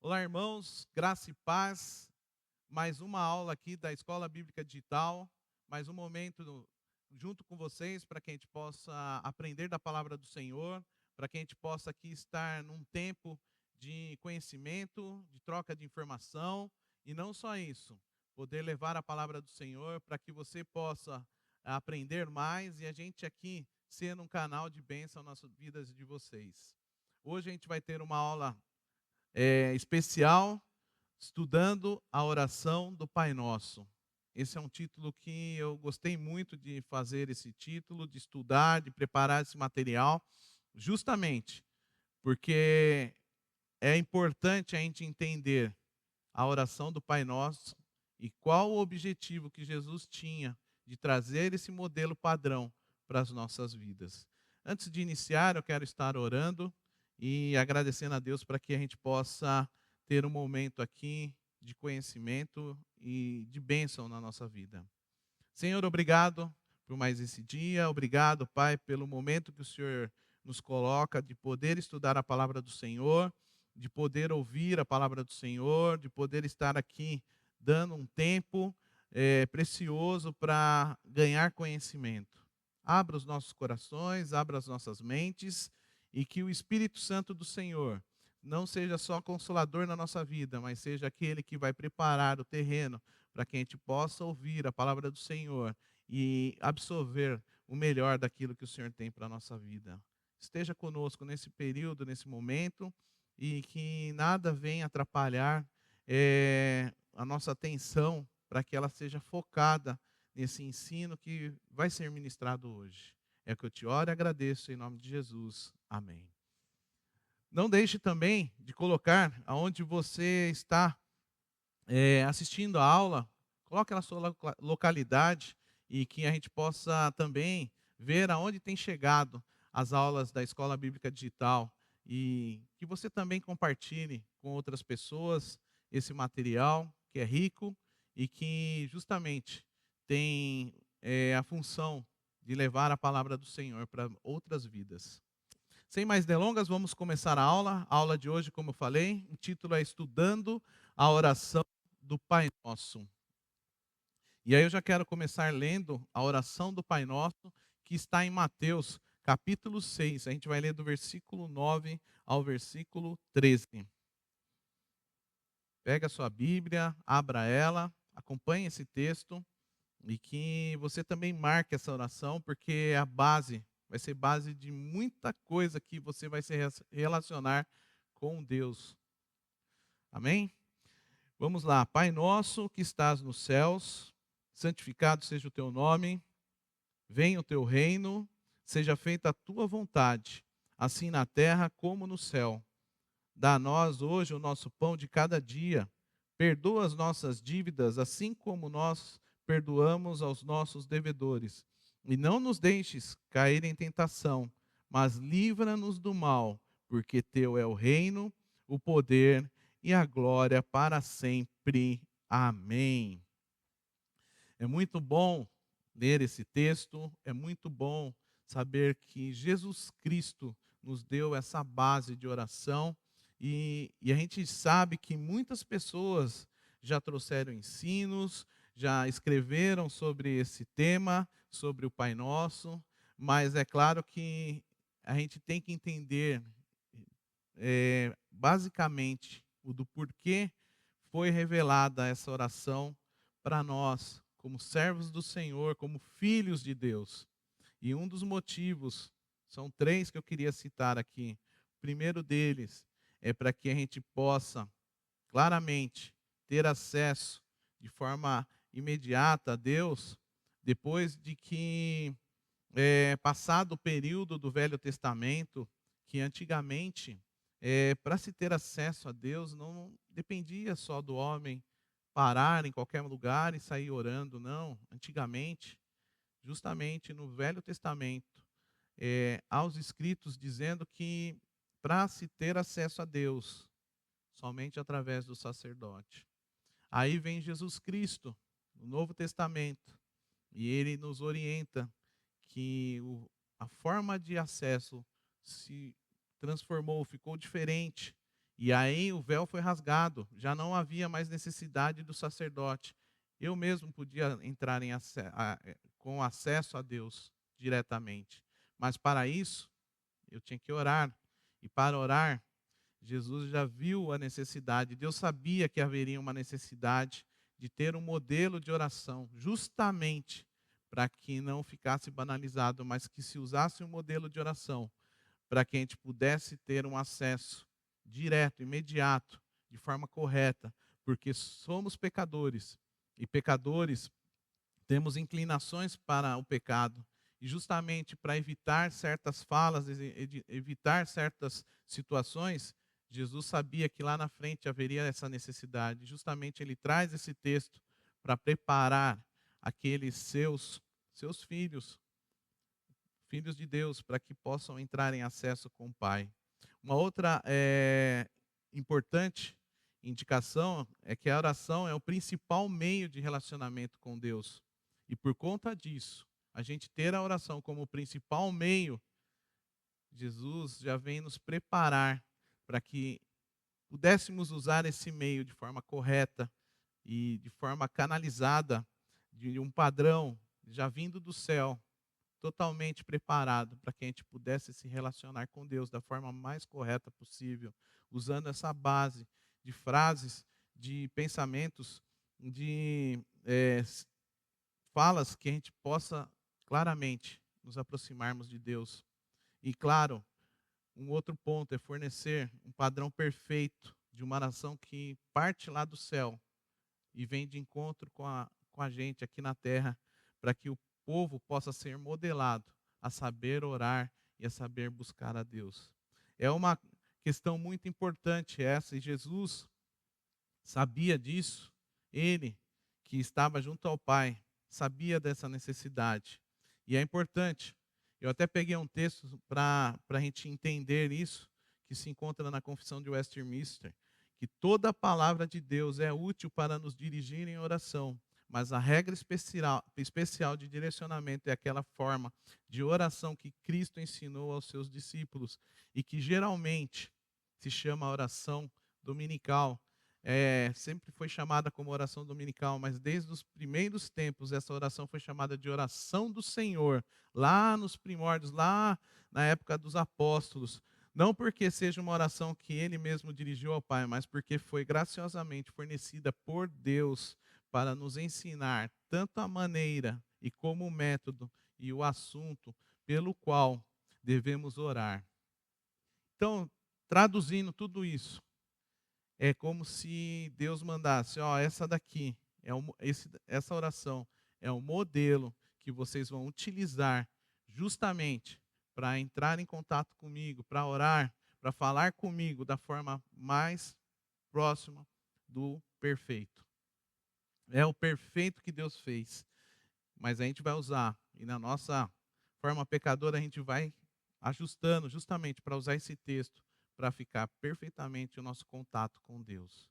Olá, irmãos, graça e paz. Mais uma aula aqui da Escola Bíblica Digital, mais um momento junto com vocês para que a gente possa aprender da palavra do Senhor, para que a gente possa aqui estar num tempo de conhecimento, de troca de informação e não só isso, poder levar a palavra do Senhor para que você possa aprender mais e a gente aqui ser um canal de bênção nas vidas de vocês. Hoje a gente vai ter uma aula especial, estudando a oração do Pai Nosso. Esse é um título que eu gostei muito de fazer esse título, de estudar, de preparar esse material, justamente porque é importante a gente entender a oração do Pai Nosso e qual o objetivo que Jesus tinha de trazer esse modelo padrão para as nossas vidas. Antes de iniciar, eu quero estar orando e agradecendo a Deus para que a gente possa ter um momento aqui de conhecimento e de bênção na nossa vida. Senhor, obrigado por mais esse dia. Obrigado, Pai, pelo momento que o Senhor nos coloca de poder estudar a palavra do Senhor, de poder ouvir a palavra do Senhor, de poder estar aqui dando um tempo precioso para ganhar conhecimento. Abra os nossos corações, abra as nossas mentes e que o Espírito Santo do Senhor não seja só consolador na nossa vida, mas seja aquele que vai preparar o terreno para que a gente possa ouvir a palavra do Senhor e absorver o melhor daquilo que o Senhor tem para a nossa vida. Esteja conosco nesse período, nesse momento, e que nada venha atrapalhar a nossa atenção para que ela seja focada nesse ensino que vai ser ministrado hoje. É o que eu te oro e agradeço em nome de Jesus. Amém. Não deixe também de colocar aonde você está assistindo a aula, coloque na sua localidade e que a gente possa também ver aonde tem chegado as aulas da Escola Bíblica Digital e que você também compartilhe com outras pessoas esse material que é rico e que justamente tem a função de levar a palavra do Senhor para outras vidas. Sem mais delongas, vamos começar a aula. A aula de hoje, como eu falei, o título é Estudando a Oração do Pai Nosso. E aí eu já quero começar lendo a oração do Pai Nosso, que está em Mateus, capítulo 6. A gente vai ler do versículo 9 ao versículo 13. Pega a sua Bíblia, abra ela, acompanhe esse texto e que você também marque essa oração, porque é a base, vai ser base de muita coisa que você vai se relacionar com Deus. Amém? Vamos lá. Pai nosso que estás nos céus, santificado seja o teu nome, venha o teu reino, seja feita a tua vontade, assim na terra como no céu. Dá a nós hoje o nosso pão de cada dia. Perdoa as nossas dívidas, assim como nós perdoamos aos nossos devedores. E não nos deixes cair em tentação, mas livra-nos do mal, porque teu é o reino, o poder e a glória para sempre. Amém. É muito bom ler esse texto, é muito bom saber que Jesus Cristo nos deu essa base de oração e a gente sabe que muitas pessoas já trouxeram ensinos, já escreveram sobre esse tema, sobre o Pai Nosso, mas é claro que a gente tem que entender basicamente o do porquê foi revelada essa oração para nós, como servos do Senhor, como filhos de Deus. E um dos motivos, são três que eu queria citar aqui. O primeiro deles é para que a gente possa claramente ter acesso de forma imediata a Deus, depois de que, passado o período do Velho Testamento, que antigamente, para se ter acesso a Deus, não dependia só do homem parar em qualquer lugar e sair orando, não. Antigamente, justamente no Velho Testamento, há os escritos dizendo que para se ter acesso a Deus, somente através do sacerdote. Aí vem Jesus Cristo, no Novo Testamento, e ele nos orienta que a forma de acesso se transformou, ficou diferente, E aí o véu foi rasgado, já não havia mais necessidade do sacerdote. Eu mesmo podia entrar com acesso a Deus diretamente. Mas para isso, eu tinha que orar. E para orar, Jesus já viu a necessidade, Deus sabia que haveria uma necessidade de ter um modelo de oração, justamente para que não ficasse banalizado, mas que se usasse um modelo de oração, para que a gente pudesse ter um acesso direto, imediato, de forma correta, porque somos pecadores, e pecadores temos inclinações para o pecado. E justamente para evitar certas falas, evitar certas situações, Jesus sabia que lá na frente haveria essa necessidade. Justamente ele traz esse texto para preparar aqueles seus filhos, filhos de Deus, para que possam entrar em acesso com o Pai. Uma outra importante indicação é que a oração é o principal meio de relacionamento com Deus. E por conta disso, a gente ter a oração como o principal meio, Jesus já vem nos preparar para que pudéssemos usar esse meio de forma correta e de forma canalizada, de um padrão já vindo do céu, totalmente preparado para que a gente pudesse se relacionar com Deus da forma mais correta possível, usando essa base de frases, de pensamentos, de falas que a gente possa claramente nos aproximarmos de Deus. E claro, um outro ponto é fornecer um padrão perfeito de uma nação que parte lá do céu e vem de encontro com a gente aqui na terra, para que o povo possa ser modelado a saber orar e a saber buscar a Deus. É uma questão muito importante essa, e Jesus sabia disso. Ele, que estava junto ao Pai, sabia dessa necessidade. E é importante. Eu até peguei um texto para a gente entender isso, que se encontra na Confissão de Westminster, que toda a palavra de Deus é útil para nos dirigir em oração, mas a regra especial de direcionamento é aquela forma de oração que Cristo ensinou aos seus discípulos e que geralmente se chama oração dominical. Sempre foi chamada como oração dominical, mas desde os primeiros tempos essa oração foi chamada de oração do Senhor, lá nos primórdios, lá na época dos apóstolos. Não porque seja uma oração que ele mesmo dirigiu ao Pai, mas porque foi graciosamente fornecida por Deus para nos ensinar tanto a maneira e como o método e o assunto pelo qual devemos orar. Então, traduzindo tudo isso, é como se Deus mandasse, ó, essa daqui, essa oração é o modelo que vocês vão utilizar justamente para entrar em contato comigo, para orar, para falar comigo da forma mais próxima do perfeito. É o perfeito que Deus fez, mas a gente vai usar, e na nossa forma pecadora a gente vai ajustando justamente para usar esse texto para ficar perfeitamente o nosso contato com Deus.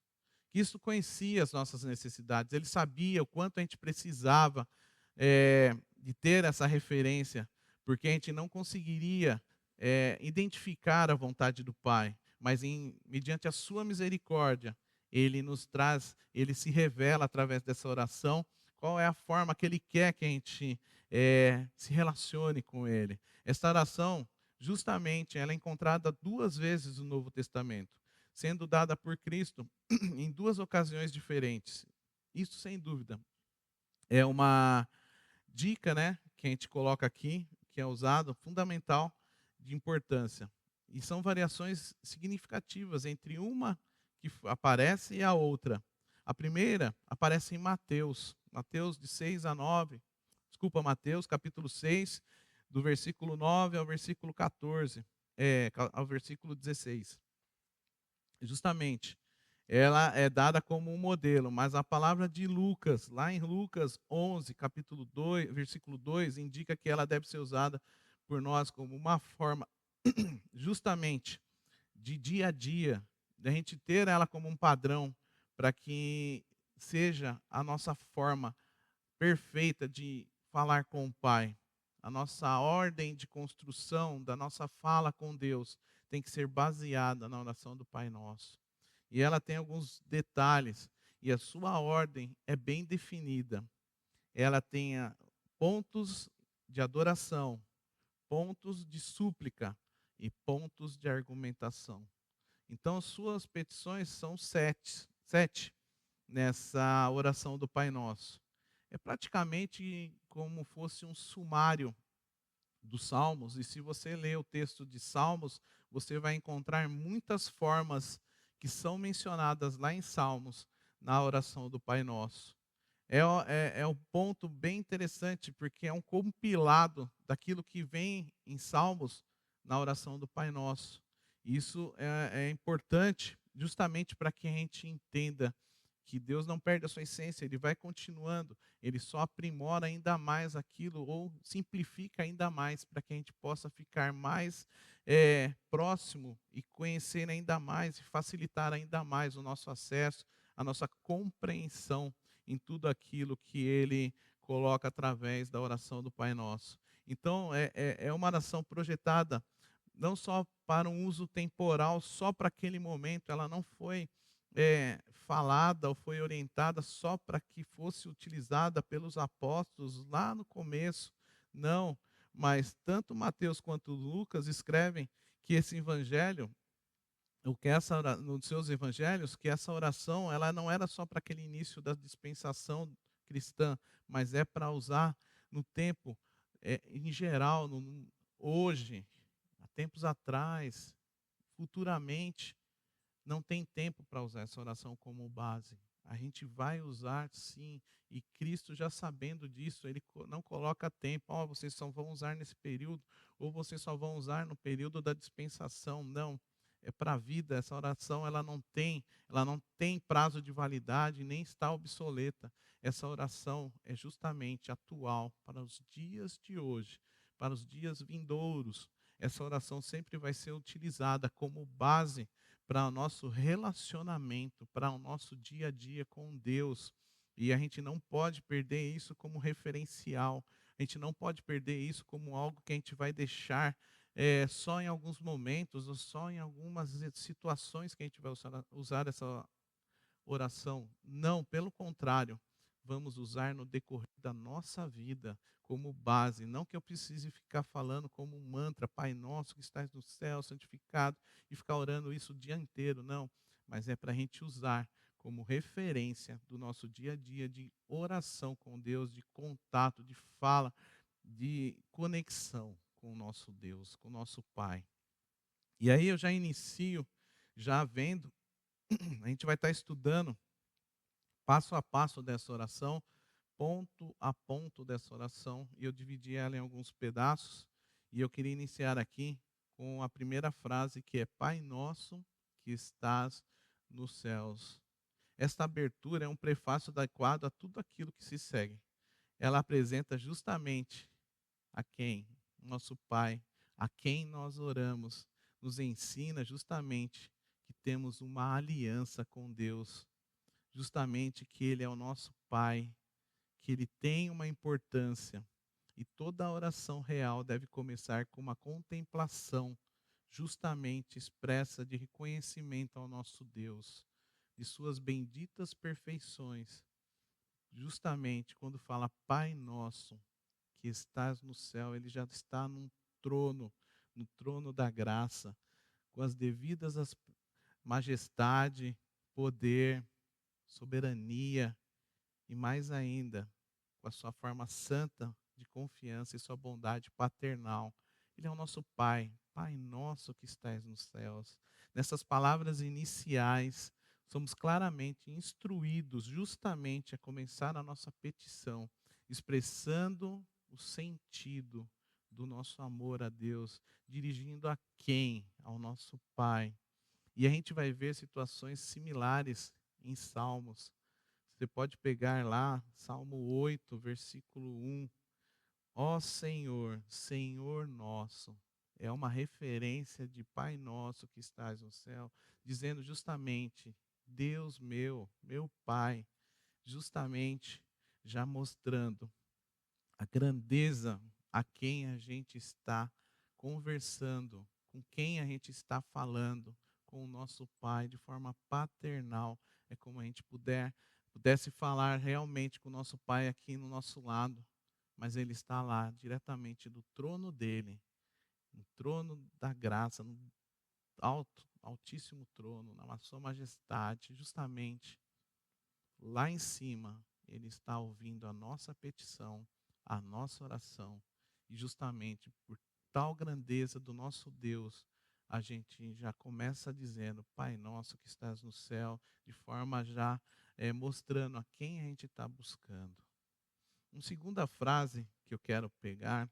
Cristo conhecia as nossas necessidades, ele sabia o quanto a gente precisava de ter essa referência, porque a gente não conseguiria identificar a vontade do Pai, mas mediante a sua misericórdia, ele nos traz, ele se revela através dessa oração, qual é a forma que ele quer que a gente se relacione com ele. Esta oração, justamente, ela é encontrada 2 vezes no Novo Testamento, sendo dada por Cristo em 2 ocasiões diferentes. Isso, sem dúvida, é uma dica, né, que a gente coloca aqui, que é usado, fundamental, de importância. E são variações significativas entre uma que aparece e a outra. A primeira aparece em Mateus de 6 a 9, Mateus capítulo 6, do versículo 9 ao versículo 14, ao versículo 16. Justamente, ela é dada como um modelo, mas a palavra de Lucas, lá em Lucas 11, capítulo 2, versículo 2, indica que ela deve ser usada por nós como uma forma, justamente, de dia a dia, de a gente ter ela como um padrão, para que seja a nossa forma perfeita de falar com o Pai. A nossa ordem de construção da nossa fala com Deus tem que ser baseada na oração do Pai Nosso. E ela tem alguns detalhes, e a sua ordem é bem definida. Ela tem pontos de adoração, pontos de súplica e pontos de argumentação. Então, suas petições são sete nessa oração do Pai Nosso. É praticamente como fosse um sumário dos Salmos, e se você ler o texto de Salmos, você vai encontrar muitas formas que são mencionadas lá em Salmos, na oração do Pai Nosso. É um ponto bem interessante, porque é um compilado daquilo que vem em Salmos na oração do Pai Nosso. Isso é importante justamente para que a gente entenda que Deus não perde a sua essência, Ele vai continuando, Ele só aprimora ainda mais aquilo ou simplifica ainda mais para que a gente possa ficar mais próximo e conhecer ainda mais e facilitar ainda mais o nosso acesso, a nossa compreensão em tudo aquilo que Ele coloca através da oração do Pai Nosso. Então, é uma oração projetada não só para um uso temporal, só para aquele momento, ela não foi falada ou foi orientada só para que fosse utilizada pelos apóstolos lá no começo. Não, mas tanto Mateus quanto Lucas escrevem que esse evangelho, o que nos seus evangelhos, que essa oração ela não era só para aquele início da dispensação cristã, mas é para usar no tempo em geral, hoje, há tempos atrás, futuramente. Não tem tempo para usar essa oração como base. A gente vai usar sim, e Cristo já sabendo disso, Ele não coloca tempo. Oh, vocês só vão usar nesse período, ou vocês só vão usar no período da dispensação. Não, é para a vida. Essa oração ela não tem prazo de validade, nem está obsoleta. Essa oração é justamente atual para os dias de hoje, para os dias vindouros. Essa oração sempre vai ser utilizada como base para o nosso relacionamento, para o nosso dia a dia com Deus. E a gente não pode perder isso como referencial. A gente não pode perder isso como algo que a gente vai deixar só em alguns momentos ou só em algumas situações que a gente vai usar essa oração. Não, pelo contrário, vamos usar no decorrer da nossa vida como base. Não que eu precise ficar falando como um mantra, Pai Nosso que estás no céu, santificado, e ficar orando isso o dia inteiro. Não, mas é para a gente usar como referência do nosso dia a dia de oração com Deus, de contato, de fala, de conexão com o nosso Deus, com o nosso Pai. E aí eu já inicio, já vendo, a gente vai estar estudando passo a passo dessa oração, ponto a ponto dessa oração, e eu dividi ela em alguns pedaços, e eu queria iniciar aqui com a primeira frase que é: Pai nosso que estás nos céus. Esta abertura é um prefácio adequado a tudo aquilo que se segue. Ela apresenta justamente a quem? Nosso Pai, a quem nós oramos, nos ensina justamente que temos uma aliança com Deus, justamente que Ele é o nosso Pai, que Ele tem uma importância. E toda oração real deve começar com uma contemplação, justamente expressa de reconhecimento ao nosso Deus, de suas benditas perfeições. Justamente quando fala Pai Nosso, que estás no céu, Ele já está trono, no trono da graça, com as devidas majestade, poder, soberania, e mais ainda, com a sua forma santa de confiança e sua bondade paternal. Ele é o nosso Pai, Pai nosso que estais nos céus. Nessas palavras iniciais, somos claramente instruídos justamente a começar a nossa petição, expressando o sentido do nosso amor a Deus, dirigindo a quem? Ao nosso Pai. E a gente vai ver situações similares em Salmos. Você pode pegar lá, Salmo 8, versículo 1. Ó Senhor, Senhor nosso. É uma referência de Pai nosso que estás no céu, dizendo justamente, Deus meu, meu Pai, justamente já mostrando a grandeza a quem a gente está conversando, com quem a gente está falando, com o nosso Pai, de forma paternal. É como a gente pudesse falar realmente com o nosso Pai aqui no nosso lado, mas Ele está lá, diretamente do trono dEle, no trono da graça, no altíssimo trono, na sua majestade, justamente lá em cima, Ele está ouvindo a nossa petição, a nossa oração. E justamente por tal grandeza do nosso Deus, a gente já começa dizendo, Pai nosso que estás no céu, de forma já mostrando a quem a gente está buscando. Uma segunda frase que eu quero pegar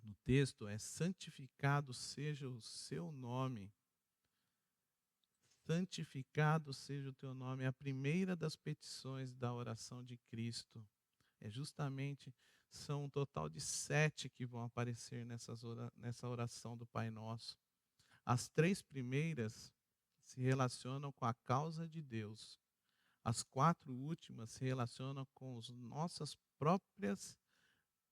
no texto é: santificado seja o seu nome. Santificado seja o teu nome. É a primeira das petições da oração de Cristo. São um total de 7 que vão aparecer nessa oração do Pai Nosso. As 3 primeiras se relacionam com a causa de Deus. As 4 últimas se relacionam com as nossas próprias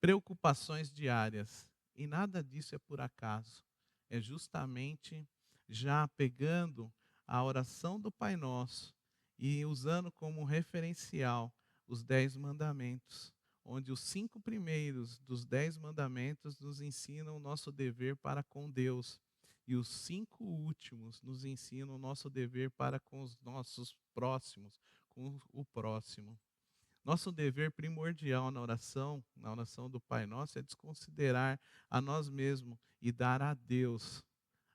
preocupações diárias. E nada disso é por acaso. É justamente já pegando a oração do Pai Nosso e usando como referencial os 10 mandamentos, onde os 5 primeiros dos 10 mandamentos nos ensinam o nosso dever para com Deus, e os 5 últimos nos ensinam o nosso dever para com os nossos próximos, com o próximo. Nosso dever primordial na oração do Pai Nosso, é desconsiderar a nós mesmos e dar a Deus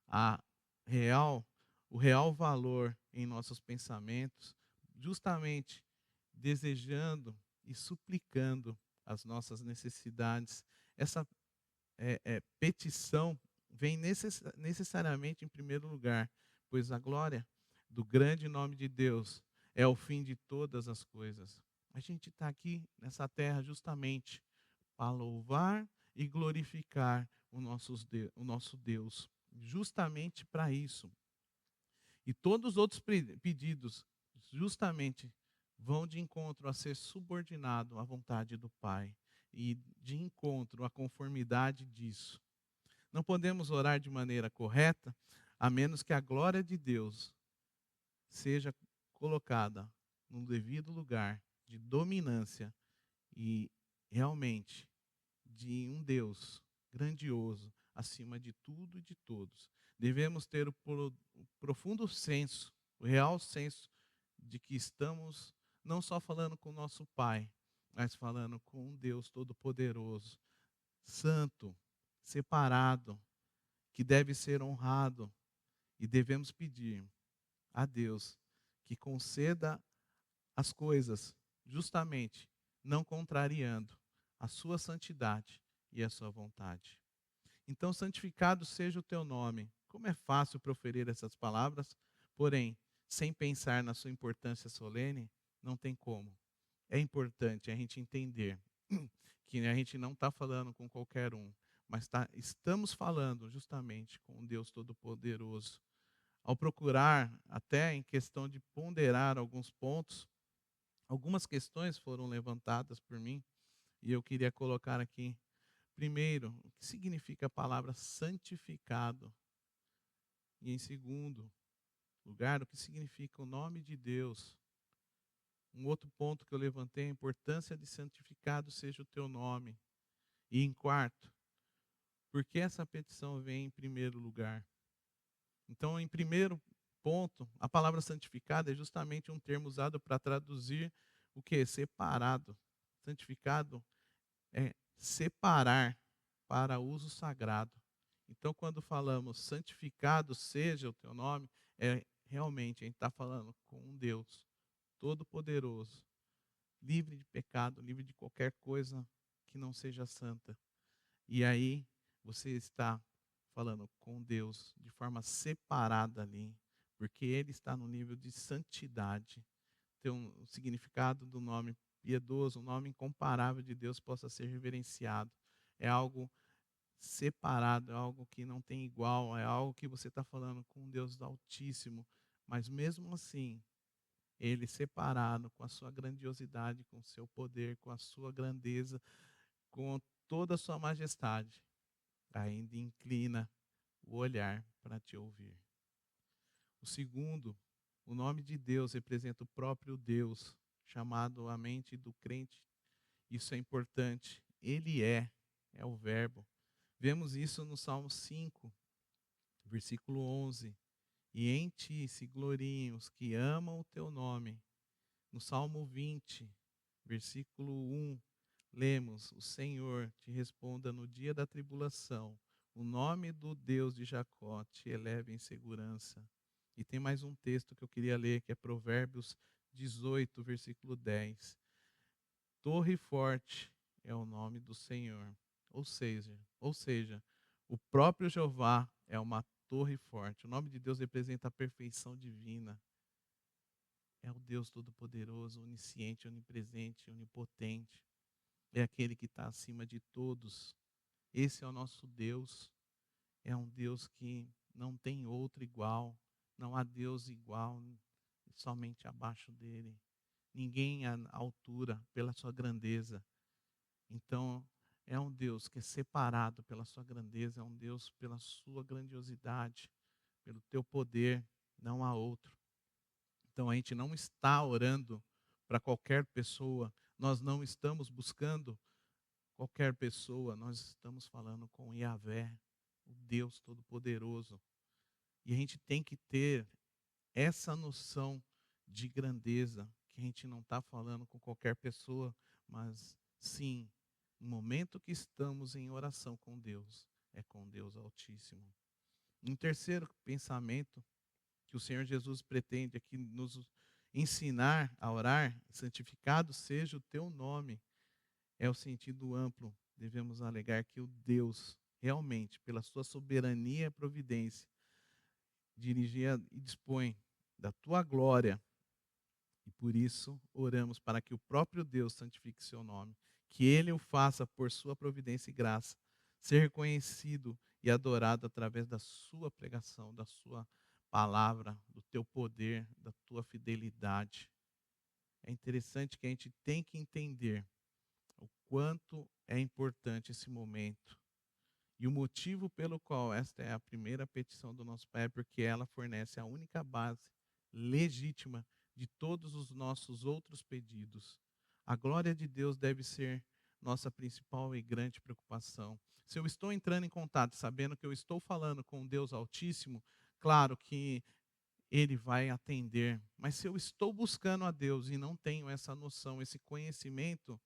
a real, o real valor em nossos pensamentos, justamente desejando e suplicando as nossas necessidades. Essa petição vem necessariamente em primeiro lugar, pois a glória do grande nome de Deus é o fim de todas as coisas. A gente está aqui nessa terra justamente para louvar e glorificar o nosso Deus, justamente para isso. E todos os outros pedidos, justamente, vão de encontro a ser subordinado à vontade do Pai e de encontro à conformidade disso. Não podemos orar de maneira correta a menos que a glória de Deus seja colocada no devido lugar de dominância e realmente de um Deus grandioso acima de tudo e de todos. Devemos ter o profundo senso, o real senso de que estamos não só falando com o nosso Pai, mas falando com um Deus todo-poderoso, santo, separado, que deve ser honrado, e devemos pedir a Deus que conceda as coisas justamente não contrariando a sua santidade e a sua vontade. Então, santificado seja o teu nome. Como é fácil proferir essas palavras, porém, sem pensar na sua importância solene, não tem como. É importante a gente entender que a gente não está falando com qualquer um, mas estamos falando justamente com um Deus Todo-Poderoso. Ao procurar, até em questão de ponderar alguns pontos, algumas questões foram levantadas por mim e eu queria colocar aqui. Primeiro, o que significa a palavra santificado? E em segundo lugar, o que significa o nome de Deus? Um outro ponto que eu levantei é a importância de santificado seja o teu nome. E em quarto, por que essa petição vem em primeiro lugar? Então, em primeiro ponto, a palavra santificado é justamente um termo usado para traduzir o que é separado. Santificado é separar para uso sagrado. Então, quando falamos santificado seja o teu nome, realmente a gente está falando com um Deus todo-poderoso, livre de pecado, livre de qualquer coisa que não seja santa. E aí você está falando com Deus de forma separada ali, porque Ele está no nível de santidade. Então, o significado do nome piedoso, um nome incomparável de Deus, possa ser reverenciado. É algo separado, é algo que não tem igual, é algo que você está falando com Deus Altíssimo, mas mesmo assim, Ele separado com a sua grandiosidade, com o seu poder, com a sua grandeza, com toda a sua majestade. ainda inclina o olhar para te ouvir. O segundo, o nome de Deus representa o próprio Deus, chamado a mente do crente. Isso é importante. Ele é o verbo. Vemos isso no Salmo 5, versículo 11. E em ti se gloriem os que amam o teu nome. No Salmo 20, versículo 1, lemos: o Senhor te responda no dia da tribulação. O nome do Deus de Jacó te eleve em segurança. E tem mais um texto que eu queria ler, que é Provérbios 18, versículo 10. Torre forte é o nome do Senhor. Ou seja, o próprio Jeová é uma torre forte. O nome de Deus representa a perfeição divina. É o Deus Todo-Poderoso, onisciente, onipresente, onipotente. É aquele que está acima de todos. Esse é o nosso Deus. É um Deus que não tem outro igual. Não há Deus igual, somente abaixo dele. Ninguém à altura pela sua grandeza. Então, é um Deus que é separado pela sua grandeza, é um Deus pela sua grandiosidade, pelo teu poder, não há outro. Então, a gente não está orando para qualquer pessoa, nós não estamos buscando qualquer pessoa, nós estamos falando com Yahvé, o Deus Todo-Poderoso. E a gente tem que ter essa noção de grandeza, que a gente não está falando com qualquer pessoa, mas sim, no momento que estamos em oração com Deus, é com Deus Altíssimo. Um terceiro pensamento que o Senhor Jesus pretende aqui nos ensinar a orar: santificado seja o teu nome, é o sentido amplo. Devemos alegar que o Deus, realmente, pela sua soberania e providência, dirigia e dispõe da tua glória. E por isso oramos para que o próprio Deus santifique seu nome, que ele o faça por sua providência e graça, ser reconhecido e adorado através da sua pregação, da sua palavra, do teu poder, da tua fidelidade. É interessante que a gente tem que entender o quanto é importante esse momento. E o motivo pelo qual esta é a primeira petição do nosso Pai é porque ela fornece a única base legítima de todos os nossos outros pedidos. A glória de Deus deve ser nossa principal e grande preocupação. Se eu estou entrando em contato sabendo que eu estou falando com Deus Altíssimo, claro que Ele vai atender. Mas se eu estou buscando a Deus e não tenho essa noção, esse conhecimento,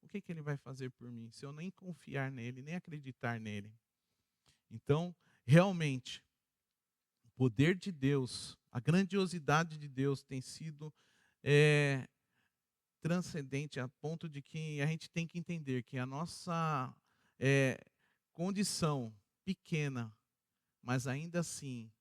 o que Ele vai fazer por mim? Se eu nem confiar nele, nem acreditar nele. Então, realmente, o poder de Deus, a grandiosidade de Deus tem sido é, transcendente a ponto de que a gente tem que entender que a nossa é, condição pequena, mas ainda assim,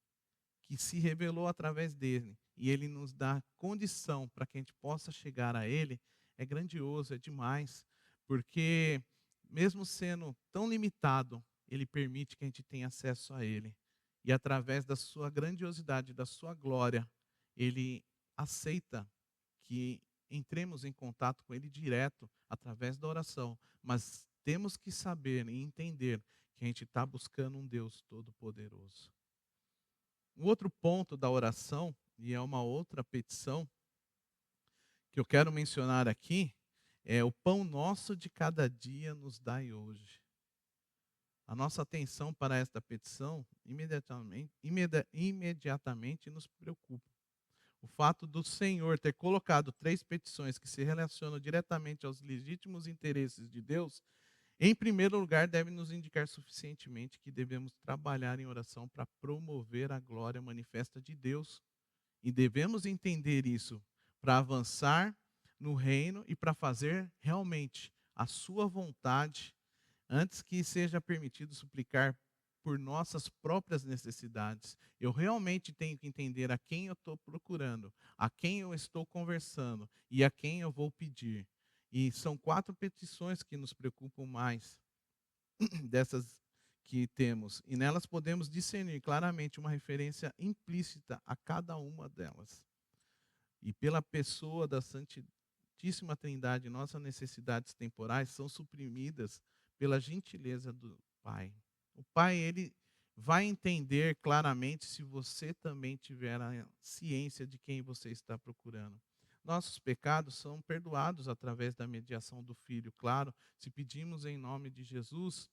que se revelou através dele, e ele nos dá condição para que a gente possa chegar a ele, é grandioso, é demais, porque mesmo sendo tão limitado, ele permite que a gente tenha acesso a ele. E através da sua grandiosidade, da sua glória, ele aceita que entremos em contato com ele direto através da oração, mas temos que saber e entender que a gente está buscando um Deus todo-poderoso. Um outro ponto da oração, e é uma outra petição que eu quero mencionar aqui, é: o pão nosso de cada dia nos dai hoje. A nossa atenção para esta petição imediatamente nos preocupa. O fato do Senhor ter colocado 3 petições que se relacionam diretamente aos legítimos interesses de Deus, em primeiro lugar, deve nos indicar suficientemente que devemos trabalhar em oração para promover a glória manifesta de Deus. E devemos entender isso para avançar no reino e para fazer realmente a sua vontade, antes que seja permitido suplicar por nossas próprias necessidades. Eu realmente tenho que entender a quem eu estou procurando, a quem eu estou conversando e a quem eu vou pedir. E são 4 petições que nos preocupam mais dessas que temos. E nelas podemos discernir claramente uma referência implícita a cada uma delas. E pela pessoa da Santíssima Trindade, nossas necessidades temporais são suprimidas pela gentileza do Pai. O Pai, ele vai entender claramente se você também tiver a ciência de quem você está procurando. Nossos pecados são perdoados através da mediação do Filho, claro, se pedimos em nome de Jesus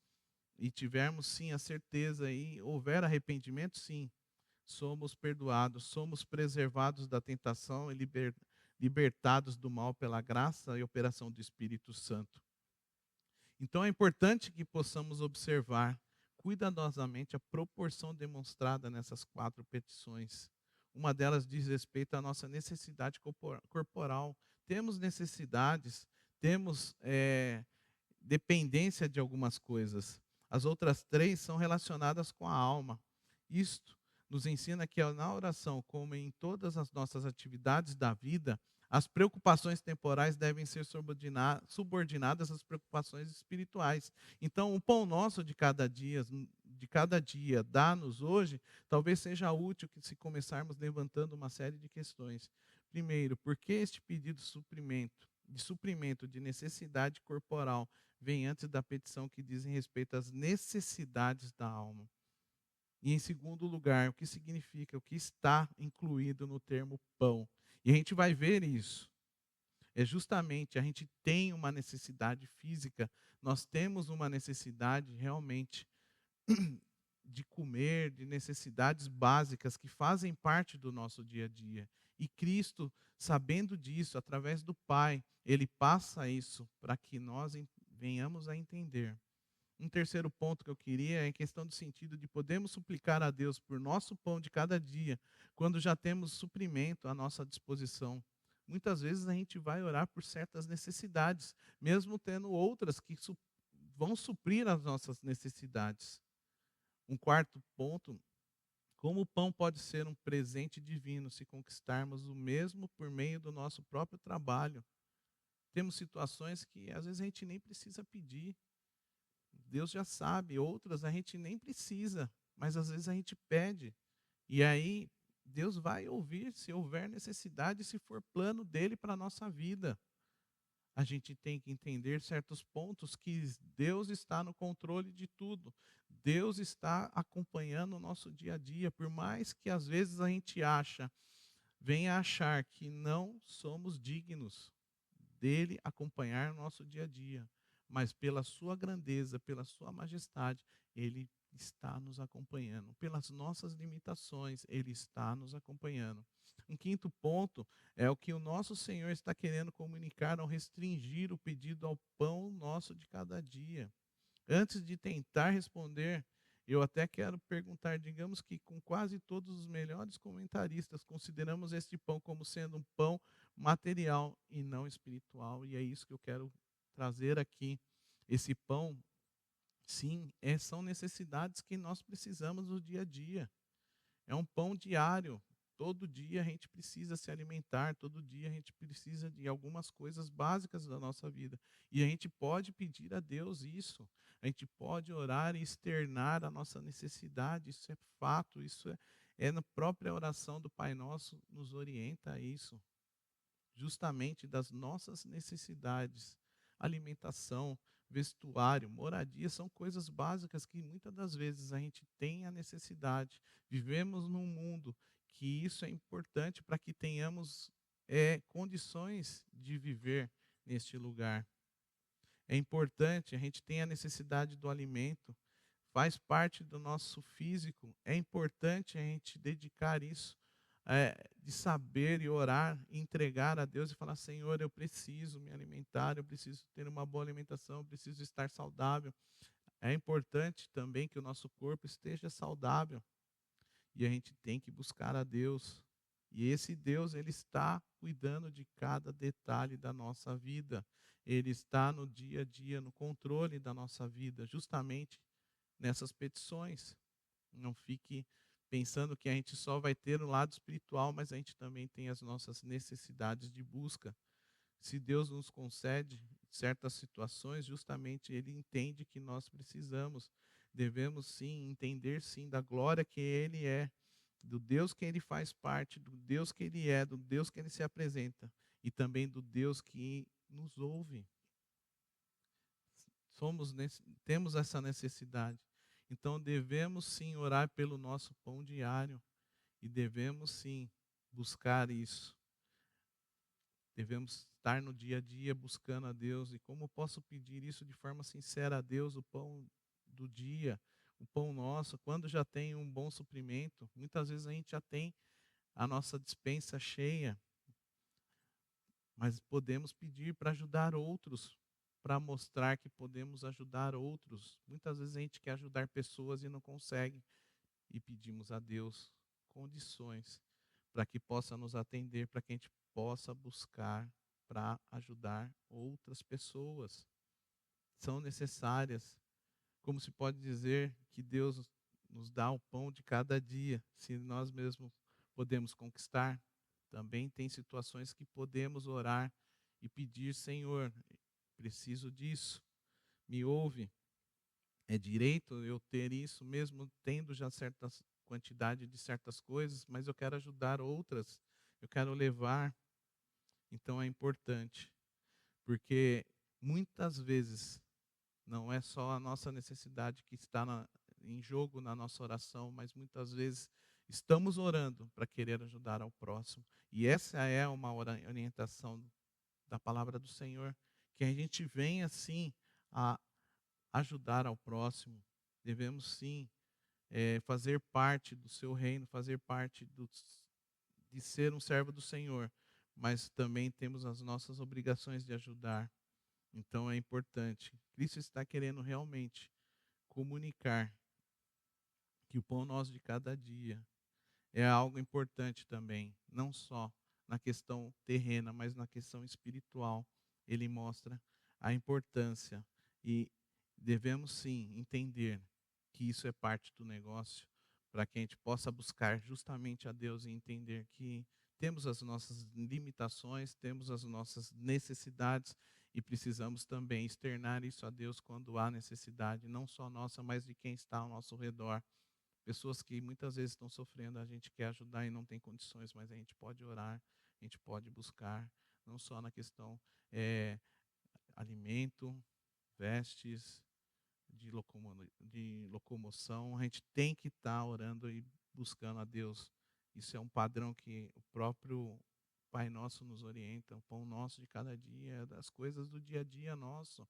e tivermos sim a certeza e houver arrependimento, sim, somos perdoados, somos preservados da tentação e libertados do mal pela graça e operação do Espírito Santo. Então é importante que possamos observar cuidadosamente a proporção demonstrada nessas quatro petições. Uma delas diz respeito à nossa necessidade corporal. Temos necessidades, temos dependência de algumas coisas. As outras três são relacionadas com a alma. Isto nos ensina que na oração, como em todas as nossas atividades da vida, as preocupações temporais devem ser subordinadas às preocupações espirituais. Então, o pão nosso de cada dia, dá-nos hoje, talvez seja útil que se começarmos levantando uma série de questões. Primeiro, por que este pedido de suprimento de necessidade corporal vem antes da petição que dizem respeito às necessidades da alma? E em segundo lugar, o que significa, o que está incluído no termo pão? E a gente vai ver isso. É justamente, a gente tem uma necessidade física, nós temos uma necessidade realmente de comer, de necessidades básicas que fazem parte do nosso dia a dia. E Cristo, sabendo disso, através do Pai, ele passa isso para que nós venhamos a entender. Um terceiro ponto que eu queria é a questão do sentido de podemos suplicar a Deus por nosso pão de cada dia, quando já temos suprimento à nossa disposição. Muitas vezes a gente vai orar por certas necessidades, mesmo tendo outras que vão suprir as nossas necessidades. Um quarto ponto, como o pão pode ser um presente divino se conquistarmos o mesmo por meio do nosso próprio trabalho? Temos situações que às vezes a gente nem precisa pedir. Deus já sabe, outras a gente nem precisa, mas às vezes a gente pede. E aí Deus vai ouvir se houver necessidade, se for plano dele para a nossa vida. A gente tem que entender certos pontos que Deus está no controle de tudo. Deus está acompanhando o nosso dia a dia, por mais que às vezes a gente venha achar que não somos dignos dele acompanhar o nosso dia a dia, mas pela sua grandeza, pela sua majestade, ele está nos acompanhando. Pelas nossas limitações, ele está nos acompanhando. Um quinto ponto é o que o nosso Senhor está querendo comunicar ao restringir o pedido ao pão nosso de cada dia. Antes de tentar responder, eu até quero perguntar, digamos que com quase todos os melhores comentaristas, consideramos este pão como sendo um pão material e não espiritual, e é isso que eu quero trazer aqui. Esse pão, sim, são necessidades que nós precisamos no dia a dia. É um pão diário. Todo dia a gente precisa se alimentar, todo dia a gente precisa de algumas coisas básicas da nossa vida. E a gente pode pedir a Deus isso. A gente pode orar e externar a nossa necessidade. Isso é fato, isso é na própria oração do Pai Nosso, nos orienta a isso. Justamente das nossas necessidades. Alimentação, vestuário, moradia, são coisas básicas que muitas das vezes a gente tem a necessidade. Vivemos num mundo que isso é importante para que tenhamos condições de viver neste lugar. É importante, a gente tem a necessidade do alimento, faz parte do nosso físico, é importante a gente dedicar isso, de saber e orar, e entregar a Deus e falar: Senhor, eu preciso me alimentar, eu preciso ter uma boa alimentação, eu preciso estar saudável. É importante também que o nosso corpo esteja saudável e a gente tem que buscar a Deus. E esse Deus, ele está cuidando de cada detalhe da nossa vida. Ele está no dia a dia, no controle da nossa vida, justamente nessas petições. Não fique pensando que a gente só vai ter o lado espiritual, mas a gente também tem as nossas necessidades de busca. Se Deus nos concede certas situações, justamente Ele entende que nós precisamos. Devemos sim entender sim da glória que Ele é, do Deus que Ele faz parte, do Deus que Ele é, do Deus que Ele se apresenta e também do Deus que nos ouve. Temos essa necessidade. Então devemos sim orar pelo nosso pão diário e devemos sim buscar isso. Devemos estar no dia a dia buscando a Deus. E como posso pedir isso de forma sincera a Deus, o pão do dia, o pão nosso, quando já tem um bom suprimento? Muitas vezes a gente já tem a nossa despensa cheia, mas podemos pedir para ajudar outros, para mostrar que podemos ajudar outros. Muitas vezes a gente quer ajudar pessoas e não consegue, e pedimos a Deus condições para que possa nos atender, para que a gente possa buscar para ajudar outras pessoas. São necessárias. Como se pode dizer que Deus nos dá o pão de cada dia, se nós mesmos podemos conquistar? Também tem situações que podemos orar e pedir: Senhor, preciso disso, me ouve. É direito eu ter isso, mesmo tendo já certa quantidade de certas coisas, mas eu quero ajudar outras, eu quero levar. Então é importante, porque muitas vezes não é só a nossa necessidade que está em jogo na nossa oração, mas muitas vezes estamos orando para querer ajudar ao próximo. E essa é uma orientação da palavra do Senhor, que a gente venha sim a ajudar ao próximo. Devemos sim fazer parte do seu reino, fazer parte de ser um servo do Senhor, mas também temos as nossas obrigações de ajudar. Então é importante. Cristo está querendo realmente comunicar que o pão nosso de cada dia é algo importante também, não só na questão terrena, mas na questão espiritual. Ele mostra a importância e devemos sim entender que isso é parte do negócio, para que a gente possa buscar justamente a Deus e entender que temos as nossas limitações, temos as nossas necessidades e precisamos também externar isso a Deus quando há necessidade, não só nossa, mas de quem está ao nosso redor. Pessoas que muitas vezes estão sofrendo, a gente quer ajudar e não tem condições, mas a gente pode orar, a gente pode buscar, não só na questão alimento, vestes, de locomoção, a gente tem que estar orando e buscando a Deus. Isso é um padrão que o próprio Pai Nosso nos orienta, o pão nosso de cada dia, das coisas do dia a dia nosso,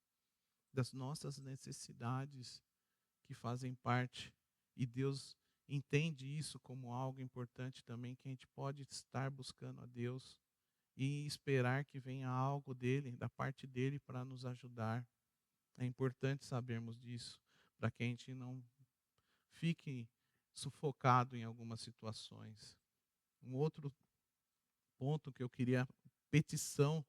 das nossas necessidades que fazem parte. E Deus entende isso como algo importante também, que a gente pode estar buscando a Deus e esperar que venha algo dele, da parte dele, para nos ajudar. É importante sabermos disso, para que a gente não fique sufocado em algumas situações. Um outro ponto que eu queria, petição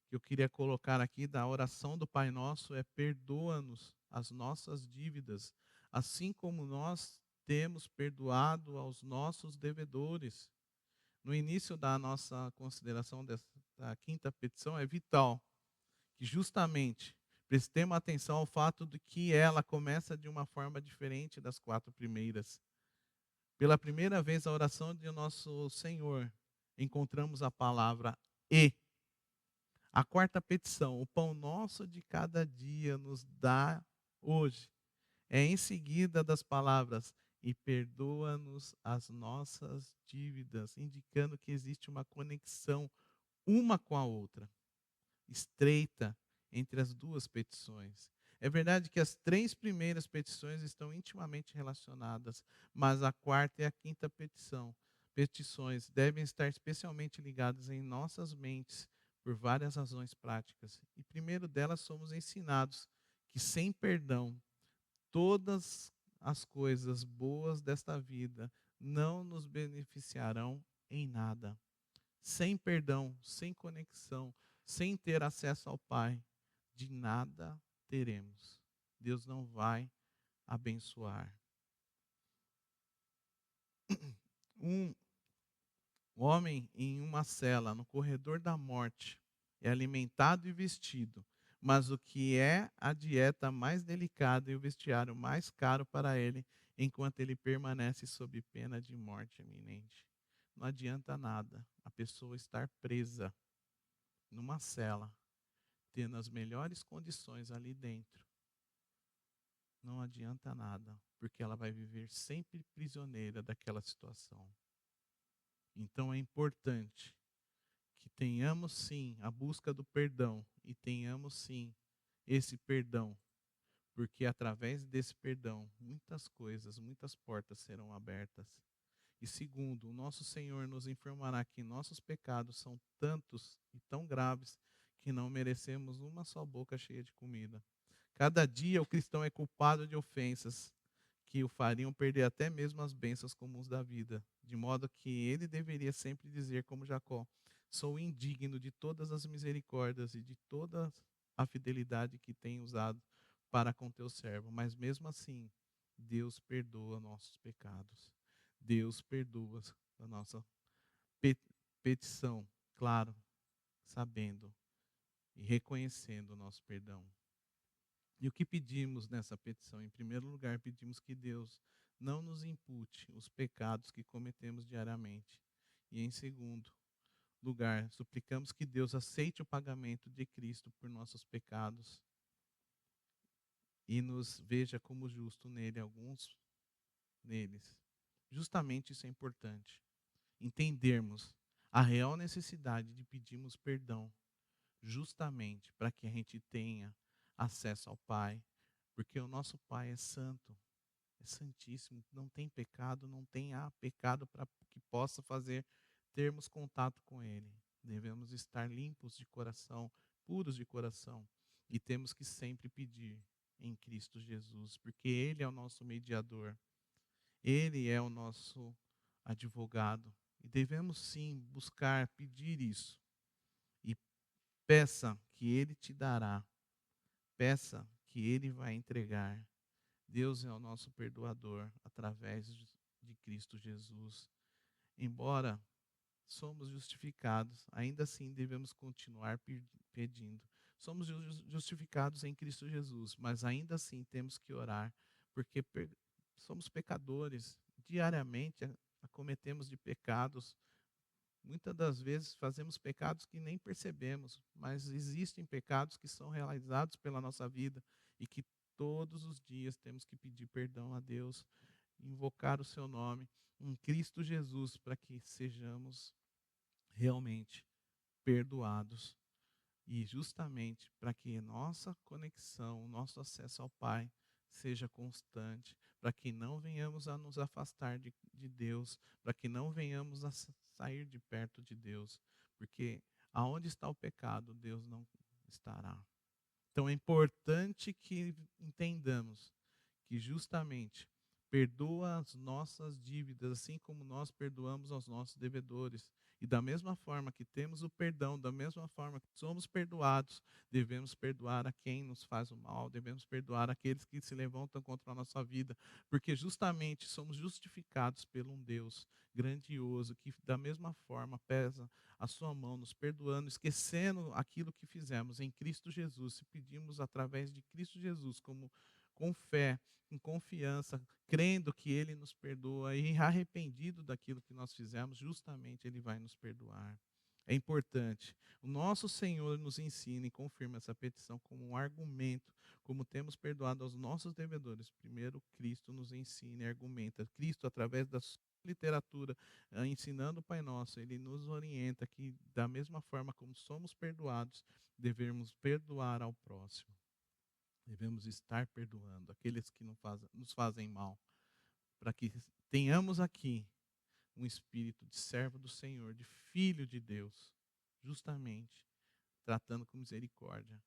que eu queria colocar aqui da oração do Pai Nosso é: perdoa-nos as nossas dívidas, assim como nós temos perdoado aos nossos devedores. No início da nossa consideração dessa quinta petição, é vital que justamente prestemos atenção ao fato de que ela começa de uma forma diferente das quatro primeiras. Pela primeira vez, a oração de nosso Senhor, encontramos a palavra "e". A quarta petição: o pão nosso de cada dia nos dá hoje, é em seguida das palavras "e perdoa-nos as nossas dívidas", indicando que existe uma conexão uma com a outra, estreita, entre as duas petições. É verdade que as três primeiras petições estão intimamente relacionadas, mas a quarta e a quinta petições devem estar especialmente ligadas em nossas mentes por várias razões práticas. E primeiro delas, somos ensinados que sem perdão, todas as coisas boas desta vida não nos beneficiarão em nada. Sem perdão, sem conexão, sem ter acesso ao Pai, de nada teremos. Deus não vai abençoar. Um homem em uma cela, no corredor da morte, é alimentado e vestido, mas o que é a dieta mais delicada e o vestiário mais caro para ele, enquanto ele permanece sob pena de morte iminente. Não adianta nada a pessoa estar presa numa cela, tendo as melhores condições ali dentro, não adianta nada, porque ela vai viver sempre prisioneira daquela situação. Então é importante que tenhamos sim a busca do perdão e tenhamos sim esse perdão, porque através desse perdão muitas coisas, muitas portas serão abertas. E segundo, o nosso Senhor nos informará que nossos pecados são tantos e tão graves que não merecemos uma só boca cheia de comida. Cada dia o cristão é culpado de ofensas que o fariam perder até mesmo as bênçãos comuns da vida, de modo que ele deveria sempre dizer, como Jacó: sou indigno de todas as misericórdias e de toda a fidelidade que tem usado para com teu servo. Mas mesmo assim, Deus perdoa nossos pecados. Deus perdoa a nossa pe- petição, claro, sabendo e reconhecendo o nosso perdão. E o que pedimos nessa petição? Em primeiro lugar, pedimos que Deus não nos impute os pecados que cometemos diariamente. E em segundo lugar, suplicamos que Deus aceite o pagamento de Cristo por nossos pecados e nos veja como justo nele, alguns neles. Justamente isso é importante. Entendermos a real necessidade de pedirmos perdão, justamente para que a gente tenha acesso ao Pai, porque o nosso Pai é santo, é santíssimo, não tem pecado, não tem pecado para que possa fazer termos contato com Ele. Devemos estar limpos de coração, puros de coração, e temos que sempre pedir em Cristo Jesus, porque Ele é o nosso mediador, Ele é o nosso advogado, e devemos sim buscar, pedir isso, e peça que Ele te dará, peça que Ele vai entregar. Deus é o nosso perdoador através de Cristo Jesus. Embora somos justificados, ainda assim devemos continuar pedindo. Somos justificados em Cristo Jesus, mas ainda assim temos que orar, porque somos pecadores. Diariamente acometemos de pecados. Muitas das vezes fazemos pecados que nem percebemos, mas existem pecados que são realizados pela nossa vida e que todos os dias temos que pedir perdão a Deus, invocar o seu nome em Cristo Jesus para que sejamos realmente perdoados e justamente para que nossa conexão, nosso acesso ao Pai seja constante, para que não venhamos a nos afastar de Deus, para que não venhamos a sair de perto de Deus, porque aonde está o pecado, Deus não estará. Então é importante que entendamos que justamente perdoa as nossas dívidas, assim como nós perdoamos aos nossos devedores. E da mesma forma que temos o perdão, da mesma forma que somos perdoados, devemos perdoar a quem nos faz o mal, devemos perdoar aqueles que se levantam contra a nossa vida, porque justamente somos justificados por um Deus grandioso, que da mesma forma pesa a sua mão, nos perdoando, esquecendo aquilo que fizemos em Cristo Jesus, se pedimos através de Cristo Jesus, como com fé, em confiança, crendo que Ele nos perdoa e arrependido daquilo que nós fizemos, justamente Ele vai nos perdoar. É importante. O nosso Senhor nos ensina e confirma essa petição como um argumento, como temos perdoado aos nossos devedores. Primeiro, Cristo nos ensina e argumenta. Cristo, através da sua literatura, ensinando o Pai Nosso, Ele nos orienta que, da mesma forma como somos perdoados, devemos perdoar ao próximo. Devemos estar perdoando aqueles que nos fazem mal, para que tenhamos aqui um espírito de servo do Senhor, de filho de Deus, justamente tratando com misericórdia,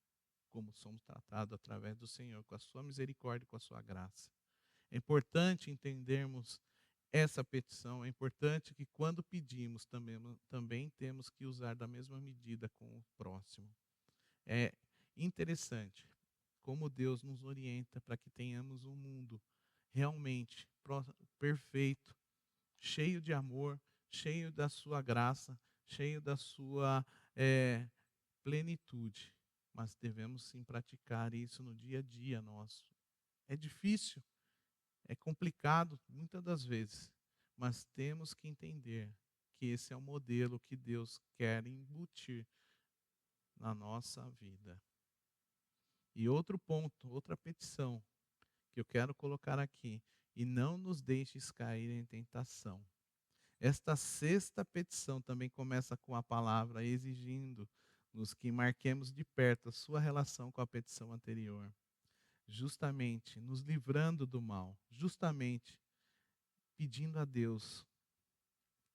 como somos tratados através do Senhor, com a sua misericórdia e com a sua graça. É importante entendermos essa petição, é importante que quando pedimos também temos que usar da mesma medida com o próximo. É interessante como Deus nos orienta para que tenhamos um mundo realmente perfeito, cheio de amor, cheio da sua graça, cheio da sua plenitude. Mas devemos sim praticar isso no dia a dia nosso. É difícil, é complicado muitas das vezes, mas temos que entender que esse é o modelo que Deus quer embutir na nossa vida. E outro ponto, outra petição que eu quero colocar aqui. E não nos deixes cair em tentação. Esta sexta petição também começa com a palavra exigindo-nos que marquemos de perto a sua relação com a petição anterior, justamente nos livrando do mal, justamente pedindo a Deus,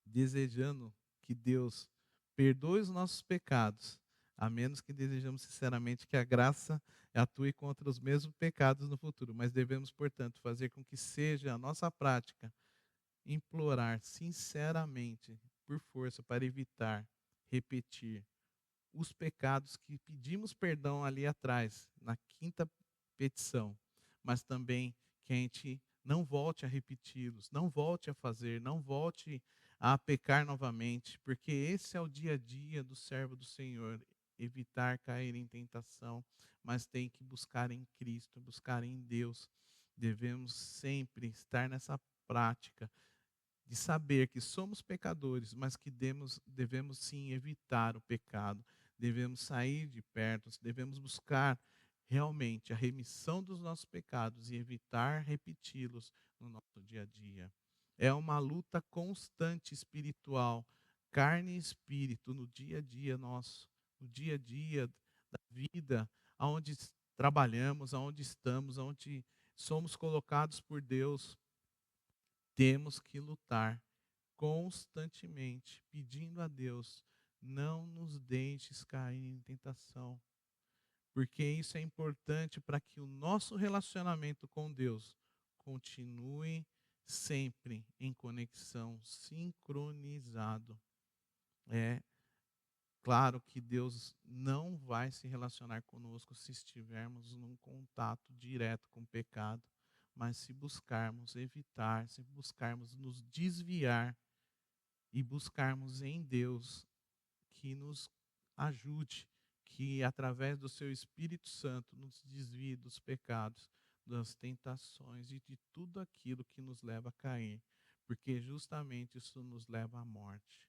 desejando que Deus perdoe os nossos pecados, a menos que desejamos sinceramente que a graça atue contra os mesmos pecados no futuro, mas devemos, portanto, fazer com que seja a nossa prática implorar sinceramente por força para evitar repetir os pecados que pedimos perdão ali atrás, na quinta petição, mas também que a gente não volte a repeti-los, não volte a fazer, não volte a pecar novamente, porque esse é o dia a dia do servo do Senhor, evitar cair em tentação, mas tem que buscar em Cristo, buscar em Deus. Devemos sempre estar nessa prática de saber que somos pecadores, mas que devemos sim evitar o pecado, devemos sair de perto, devemos buscar realmente a remissão dos nossos pecados e evitar repeti-los no nosso dia a dia. É uma luta constante espiritual, carne e espírito, no dia a dia nosso, no dia a dia da vida, aonde trabalhamos, aonde estamos, aonde somos colocados por Deus. Temos que lutar constantemente, pedindo a Deus, não nos deixes cair em tentação, porque isso é importante para que o nosso relacionamento com Deus continue sempre em conexão, sincronizado. É claro que Deus não vai se relacionar conosco se estivermos num contato direto com o pecado, mas se buscarmos evitar, se buscarmos nos desviar e buscarmos em Deus que nos ajude, que através do seu Espírito Santo nos desvie dos pecados, das tentações e de tudo aquilo que nos leva a cair, porque justamente isso nos leva à morte.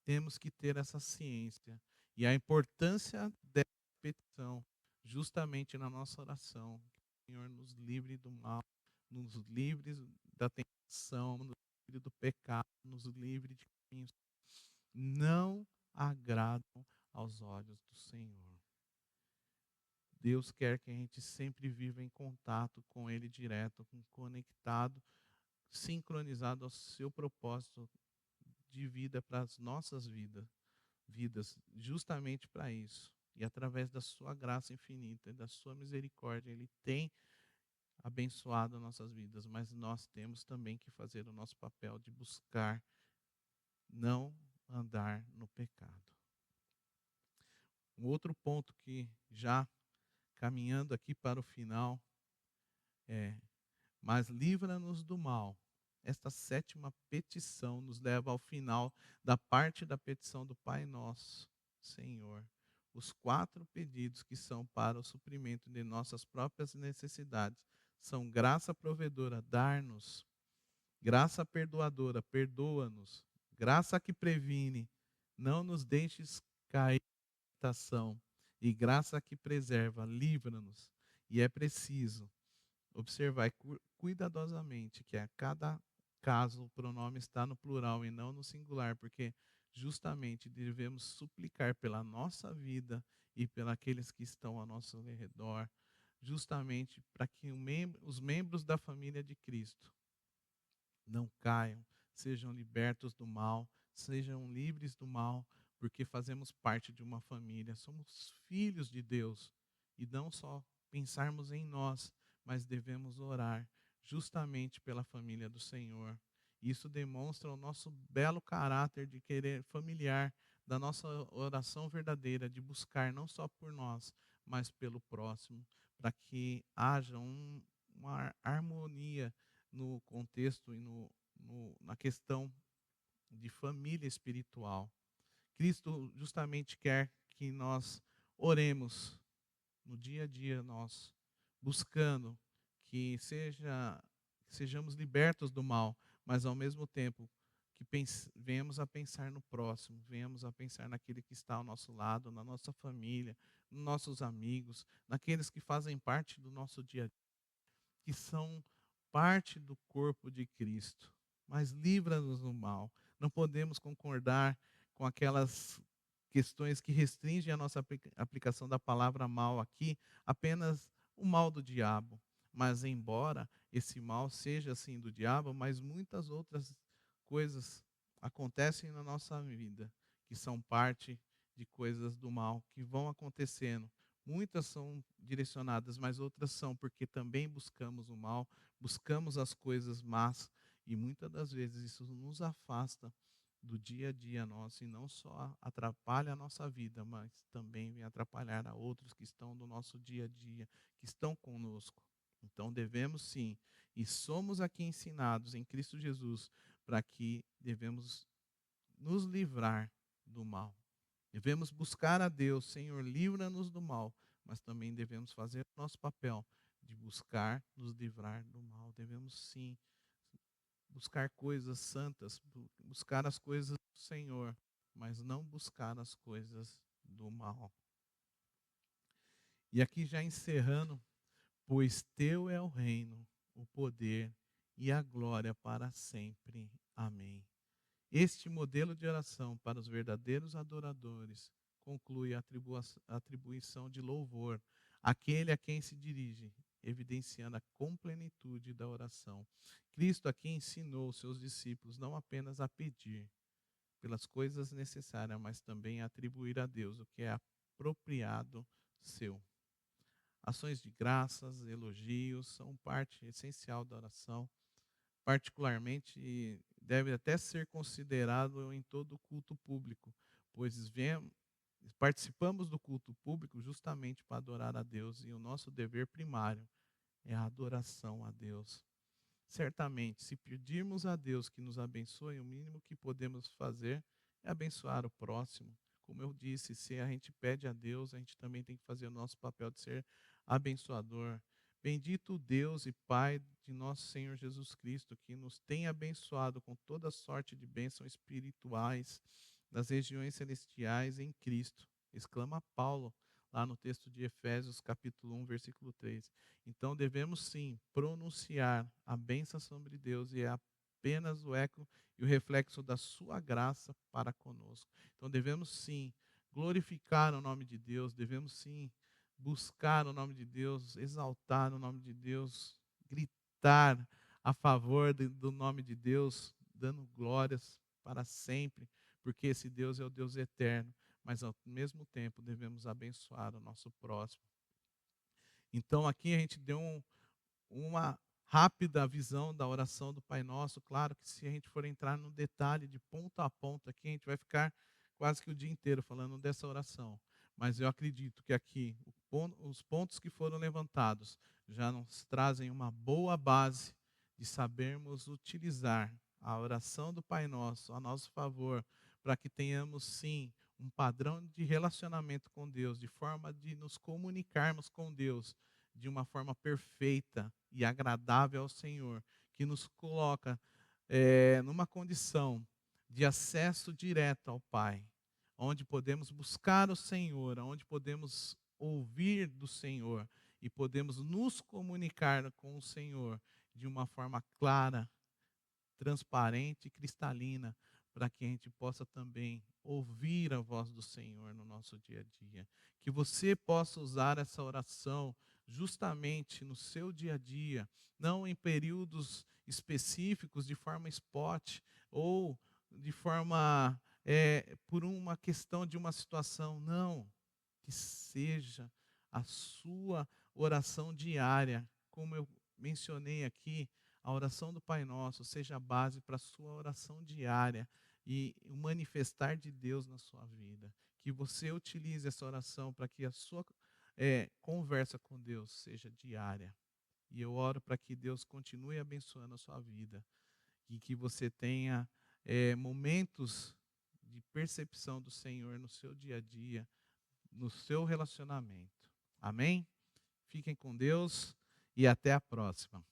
Temos que ter essa ciência e a importância dessa petição, justamente na nossa oração, que o Senhor nos livre do mal, nos livre da tentação, nos livre do pecado, nos livre de caminhos não agradam aos olhos do Senhor. Deus quer que a gente sempre viva em contato com Ele direto, conectado, sincronizado ao seu propósito de vida para as nossas vidas, justamente para isso. E através da sua graça infinita e da sua misericórdia, Ele tem abençoado nossas vidas, mas nós temos também que fazer o nosso papel de buscar não andar no pecado. Um outro ponto que já caminhando aqui para o final é: mas livra-nos do mal. Esta sétima petição nos leva ao final da parte da petição do Pai Nosso, Senhor. Os quatro pedidos que são para o suprimento de nossas próprias necessidades são graça provedora, dar-nos, graça perdoadora, perdoa-nos, graça que previne, não nos deixes cair em tentação, e graça que preserva, livra-nos. E é preciso observar cuidadosamente que a cada caso o pronome está no plural e não no singular, porque justamente devemos suplicar pela nossa vida e pelos que estão ao nosso redor, justamente para que os membros da família de Cristo não caiam, sejam libertos do mal, sejam livres do mal, porque fazemos parte de uma família, somos filhos de Deus e não só pensarmos em nós, mas devemos orar justamente pela família do Senhor. Isso demonstra o nosso belo caráter de querer familiar, da nossa oração verdadeira, de buscar não só por nós, mas pelo próximo, para que haja uma harmonia no contexto e na questão de família espiritual. Cristo justamente quer que nós oremos no dia a dia nós, buscando que sejamos libertos do mal, mas ao mesmo tempo que venhamos a pensar no próximo, venhamos a pensar naquele que está ao nosso lado, na nossa família, nos nossos amigos, naqueles que fazem parte do nosso dia a dia. que são parte do corpo de Cristo, mas livra-nos do mal. Não podemos concordar com aquelas questões que restringem a nossa aplicação da palavra mal aqui, apenas o mal do diabo. Mas embora esse mal seja assim do diabo, mas muitas outras coisas acontecem na nossa vida, que são parte de coisas do mal, que vão acontecendo. Muitas são direcionadas, mas outras são porque também buscamos o mal, buscamos as coisas más, e muitas das vezes isso nos afasta do dia a dia nosso e não só atrapalha a nossa vida, mas também vem atrapalhar a outros que estão no nosso dia a dia, que estão conosco. Então devemos sim, e somos aqui ensinados em Cristo Jesus para que devemos nos livrar do mal. Devemos buscar a Deus, Senhor, livra-nos do mal, mas também devemos fazer o nosso papel de buscar nos livrar do mal. Devemos sim buscar coisas santas, buscar as coisas do Senhor, mas não buscar as coisas do mal. E aqui já encerrando, pois teu é o reino, o poder e a glória para sempre. Amém. Este modelo de oração para os verdadeiros adoradores conclui a atribuição de louvor àquele a quem se dirige, evidenciando a complenitude da oração. Cristo aqui ensinou seus discípulos não apenas a pedir pelas coisas necessárias, mas também a atribuir a Deus o que é apropriado seu. Ações de graças, elogios são parte essencial da oração, particularmente deve até ser considerado em todo culto público, pois participamos do culto público justamente para adorar a Deus e o nosso dever primário é a adoração a Deus. Certamente, se pedirmos a Deus que nos abençoe, o mínimo que podemos fazer é abençoar o próximo. Como eu disse, se a gente pede a Deus, a gente também tem que fazer o nosso papel de ser abençoador. Bendito Deus e Pai de nosso Senhor Jesus Cristo, que nos tem abençoado com toda sorte de bênçãos espirituais nas regiões celestiais em Cristo. Exclama Paulo lá no texto de Efésios, capítulo 1, versículo 3. Então devemos sim pronunciar a bênção sobre Deus e é apenas o eco e o reflexo da sua graça para conosco. Então devemos sim glorificar o nome de Deus, devemos sim buscar o nome de Deus, exaltar o nome de Deus, gritar a favor do nome de Deus, dando glórias para sempre, porque esse Deus é o Deus eterno, mas ao mesmo tempo devemos abençoar o nosso próximo. Então aqui a gente deu uma rápida visão da oração do Pai Nosso. Claro que se a gente for entrar no detalhe de ponta a ponta aqui, a gente vai ficar quase que o dia inteiro falando dessa oração. Mas eu acredito que aqui os pontos que foram levantados já nos trazem uma boa base de sabermos utilizar a oração do Pai Nosso a nosso favor, para que tenhamos sim um padrão de relacionamento com Deus, de forma de nos comunicarmos com Deus de uma forma perfeita e agradável ao Senhor, que nos coloca numa condição de acesso direto ao Pai, onde podemos buscar o Senhor, onde podemos ouvir do Senhor e podemos nos comunicar com o Senhor de uma forma clara, transparente e cristalina, para que a gente possa também ouvir a voz do Senhor no nosso dia a dia. Que você possa usar essa oração justamente no seu dia a dia, não em períodos específicos, de forma spot, ou de forma, por uma questão de uma situação. Não, que seja a sua oração diária, como eu mencionei aqui, a oração do Pai Nosso seja a base para a sua oração diária e o manifestar de Deus na sua vida. Que você utilize essa oração para que a sua conversa com Deus seja diária. E eu oro para que Deus continue abençoando a sua vida e que você tenha momentos de percepção do Senhor no seu dia a dia, no seu relacionamento. Amém? Fiquem com Deus e até a próxima.